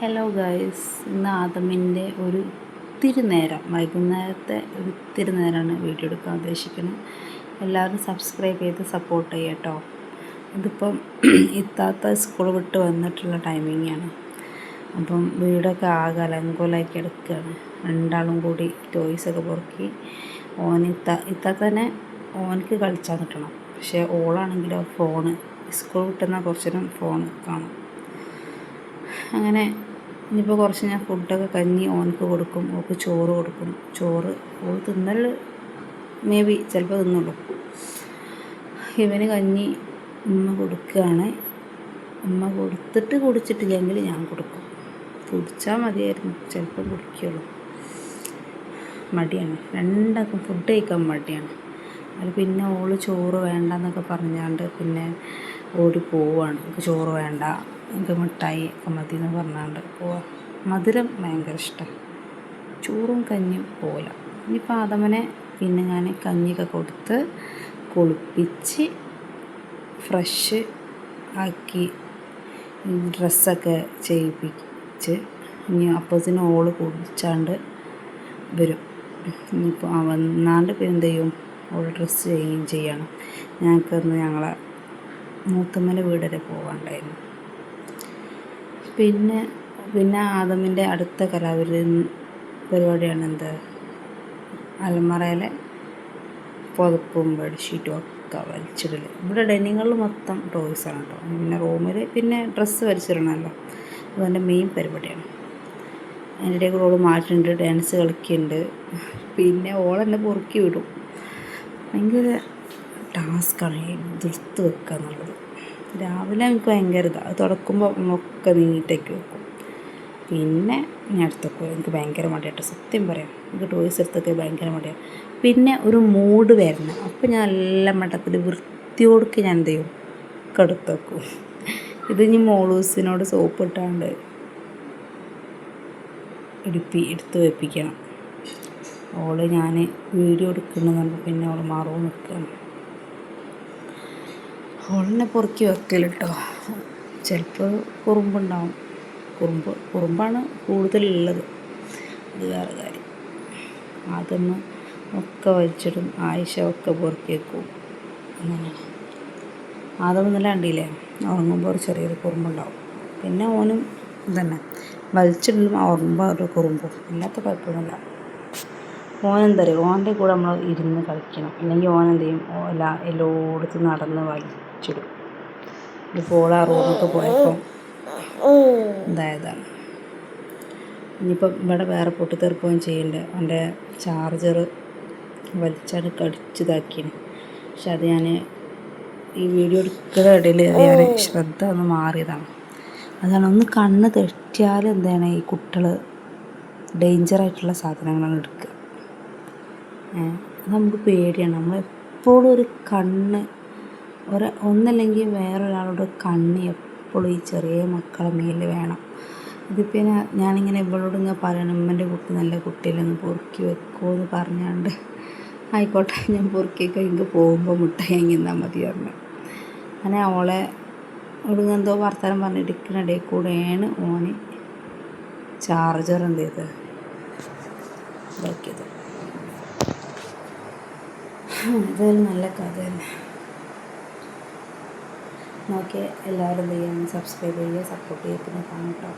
Hello guys, ഇന്ന് ആദമിൻ്റെ ഒരു ഇത്തിരി നേരം വൈകുന്നേരത്തെ ഒരു ഇത്തിരി നേരമാണ് വീഡിയോ എടുക്കാൻ ഉദ്ദേശിക്കുന്നത്. എല്ലാവരും സബ്സ്ക്രൈബ് ചെയ്ത് സപ്പോർട്ട് ചെയ്യുക കേട്ടോ. ഇതിപ്പം ഇത്താത്ത സ്കൂൾ വിട്ട് വന്നിട്ടുള്ള ടൈമിങ്ങാണ്. അപ്പം വീടൊക്കെ ആകെ അലങ്കോലമാക്കി എടുക്കുകയാണ്. രണ്ടാളും കൂടി ടോയ്സൊക്കെ പൊറുക്കി ഇത്താത്തന്നെ ഓനക്ക് കളിച്ചാൽ കിട്ടണം. പക്ഷേ ഓളാണെങ്കിലോ ഫോണ് സ്കൂൾ വിട്ടുന്ന കുറച്ച് നേരം ഫോൺ കാണും. അങ്ങനെ ഇനിയിപ്പോൾ കുറച്ച് ഞാൻ ഫുഡൊക്കെ കഞ്ഞി ഓനക്ക് കൊടുക്കും, ഓൾക്ക് ചോറ് കൊടുക്കും. ചോറ് ഓൾ തിന്നൽ മേ ബി ചിലപ്പോൾ തിന്നുള്ളൂ. ഇവന് കഞ്ഞി ഉമ്മ കൊടുക്കുകയാണ്. ഉമ്മ കൊടുത്തിട്ട് കുടിച്ചിട്ടില്ലെങ്കിൽ ഞാൻ കൊടുക്കും. കുടിച്ചാൽ മതിയായിരുന്നു, ചിലപ്പോൾ കുടിക്കുള്ളൂ. മടിയാണ്, രണ്ടാൾക്കും ഫുഡ് കഴിക്കാൻ മടിയാണ്. അത് പിന്നെ ഓൾ ചോറ് വേണ്ടെന്നൊക്കെ പറഞ്ഞാണ്ട് പിന്നെ ഓടി പോവുകയാണ്. എനിക്ക് ചോറ് വേണ്ട, എനിക്ക് മിഠായി ഒക്കെ മതി എന്ന് പറഞ്ഞാണ്ട് പോവാം. മധുരം ഭയങ്കര ഇഷ്ടം, ചോറും കഞ്ഞിയും പോലെ. ഇനിയിപ്പോൾ ആദമനെ പിന്നെ ഞാൻ കഞ്ഞിയൊക്കെ കൊടുത്ത് കുളിപ്പിച്ച് ഫ്രഷ് ആക്കി ഡ്രസ്സൊക്കെ ചെയ്യിപ്പിച്ച് ഇനി അപ്പോഴത്തേനും ഓള് കുളിച്ചാണ്ട് വരും. ഇനിയിപ്പോൾ വന്നാണ്ട് പിന്നെ എന്ത് ചെയ്യും, ഓൾ ഡ്രസ്സ് ചെയ്യണം. ഞങ്ങൾക്കൊന്ന് ഞങ്ങളെ മൂത്തമ്മൻ്റെ വീട് വരെ പോകാനുണ്ടായിരുന്നു. പിന്നെ ആദമിൻ്റെ അടുത്ത പരിപാടിയാണ് എന്ത്, അലമാരയിലെ പുതപ്പും ബെഡ്ഷീറ്റും ഒക്കെ വലിച്ചിടൽ. ഇവിടെ ഡൈനിങ് ഹാളിൽ മൊത്തം ടോയ്സാണ് കേട്ടോ. പിന്നെ റൂമിൽ പിന്നെ ഡ്രസ്സ് വലിച്ചിടണമല്ലോ, അതെൻ്റെ മെയിൻ പരിപാടിയാണ്. അതിൻ്റെ ഇടയിൽ കൂടെ ഓൾ മാറ്റുന്നുണ്ട്, ഡാൻസ് കളിക്കുന്നുണ്ട്. പിന്നെ ഓളെന്നെ പൊറുക്കി വിടും. ഭയങ്കര ടാസ്ക്കാണ് എടുത്ത് വെക്കുക എന്നുള്ളത്. രാവിലെ എനിക്ക് ഭയങ്കര ഇതാണ്, അത് തുടക്കുമ്പോൾ ഒക്കെ നീറ്റാക്കി വെക്കും. പിന്നെ ഞാൻ എടുത്തൊക്കെ എനിക്ക് ഭയങ്കര മടിയാട്ടോ, സത്യം പറയാം. എനിക്ക് ടോയ്സ് എടുത്തൊക്കെ ഭയങ്കര മടിയാണ്. പിന്നെ ഒരു മൂഡ് വരണം, അപ്പോൾ ഞാൻ എല്ലാ മട്ടത്തിൽ വൃത്തിയോടൊക്കെ ഞാൻ എന്ത് ചെയ്യും, ഒക്കെ എടുത്ത് വെക്കും. ഇത് ഇനി മോളൂസിനോട് സോപ്പ് ഇട്ടാണ്ട് എടുത്ത് വെപ്പിക്കണം. ഓള് ഞാൻ വീഡിയോ എടുക്കണമെന്ന് പിന്നെ ഓൾ മാറും നിൽക്കണം. ഓളിനെ പൊറുക്കി വെക്കൽ കേട്ടോ. ചിലപ്പോൾ കുറുമ്പുണ്ടാവും, കുറുമ്പാണ് കൂടുതലുള്ളത്, അത് വേറെ കാര്യം. അതൊന്ന് ഒക്കെ വലിച്ചിടും, ആയിഷ ഒക്കെ പൊറുക്കി വെക്കും. അങ്ങനെയാണ്. അതൊന്നും ഇന്നലെ കണ്ടില്ലേ, ഉറങ്ങുമ്പോൾ ഒരു ചെറിയൊരു കുറുമ്പുണ്ടാവും. പിന്നെ ഓനും ഇതന്നെ വലിച്ചിടും, ഉറങ്ങുമ്പോൾ ഒരു കുറുമ്പും, ഇല്ലാത്ത കുഴപ്പമൊന്നുമില്ല. ഓനെന്താ പറയുക, ഓൻ്റെ കൂടെ നമ്മൾ ഇരുന്ന് കളിക്കണം, അല്ലെങ്കിൽ ഓനെന്ത് ചെയ്യും, എല്ലായിടത്തും നടന്ന് വലിച്ചിടും. ഇപ്പോൾ ആ റൂമൊക്കെ പോയപ്പോൾ ഇതായതാണ്. ഇനിയിപ്പം ഇവിടെ വേറെ പൊട്ടിത്തെറിക്കുകയും ചെയ്യണ്ടേ, അവൻ്റെ ചാർജർ വലിച്ചാണ് കടിച്ചിതാക്കിയാണ്. പക്ഷെ അത് ഞാൻ ഈ വീഡിയോ എടുക്കുന്ന ഇടയിൽ ഞാൻ ശ്രദ്ധ ഒന്ന് മാറിയതാണ്. അതാണ്, ഒന്ന് കണ്ണ് തെറ്റിയാൽ എന്താണ് ഈ കുട്ടികൾ ഡേഞ്ചറായിട്ടുള്ള സാധനങ്ങളാണ് എടുക്കുക. അത് നമുക്ക് പേടിയാണ്. നമ്മളെപ്പോഴും ഒരു കണ്ണ് ഒന്നല്ലെങ്കിൽ വേറൊരാളുടെ കണ്ണ് എപ്പോഴും ഈ ചെറിയ മക്കളെ മേൽ വേണം. ഇതിപ്പോൾ ഞാനിങ്ങനെ ഇവളോട് ഇങ്ങനെ പറയണം, ഉമ്മൻ്റെ കുട്ടി നല്ല കുട്ടിയിലൊന്ന് പൊറുക്കി വെക്കുമോ എന്ന് പറഞ്ഞാണ്ട്, ആയിക്കോട്ടെ ഞാൻ പൊറുക്കിയൊക്കെ എനിക്ക് പോകുമ്പോൾ മുട്ടായി വാങ്ങിന്നാൽ മതി പറഞ്ഞു. അങ്ങനെ ഓളെ ഇവിടുന്ന് എന്തോ വർത്തമാനം പറഞ്ഞിരിക്കുന്ന ഇടയിൽ കൂടെയാണ് ഓന് ചാർജർ എന്ത് ചെയ്തത് ഇതാക്കിയത്. ഇതൊരു നല്ല കഥ തന്നെ. നോക്കിയാൽ എല്ലാവരും എന്ത് ചെയ്യാൻ സബ്സ്ക്രൈബ് ചെയ്യുക, സപ്പോർട്ട് ചെയ്യുക, പിന്നെ കാണാം കേട്ടോ.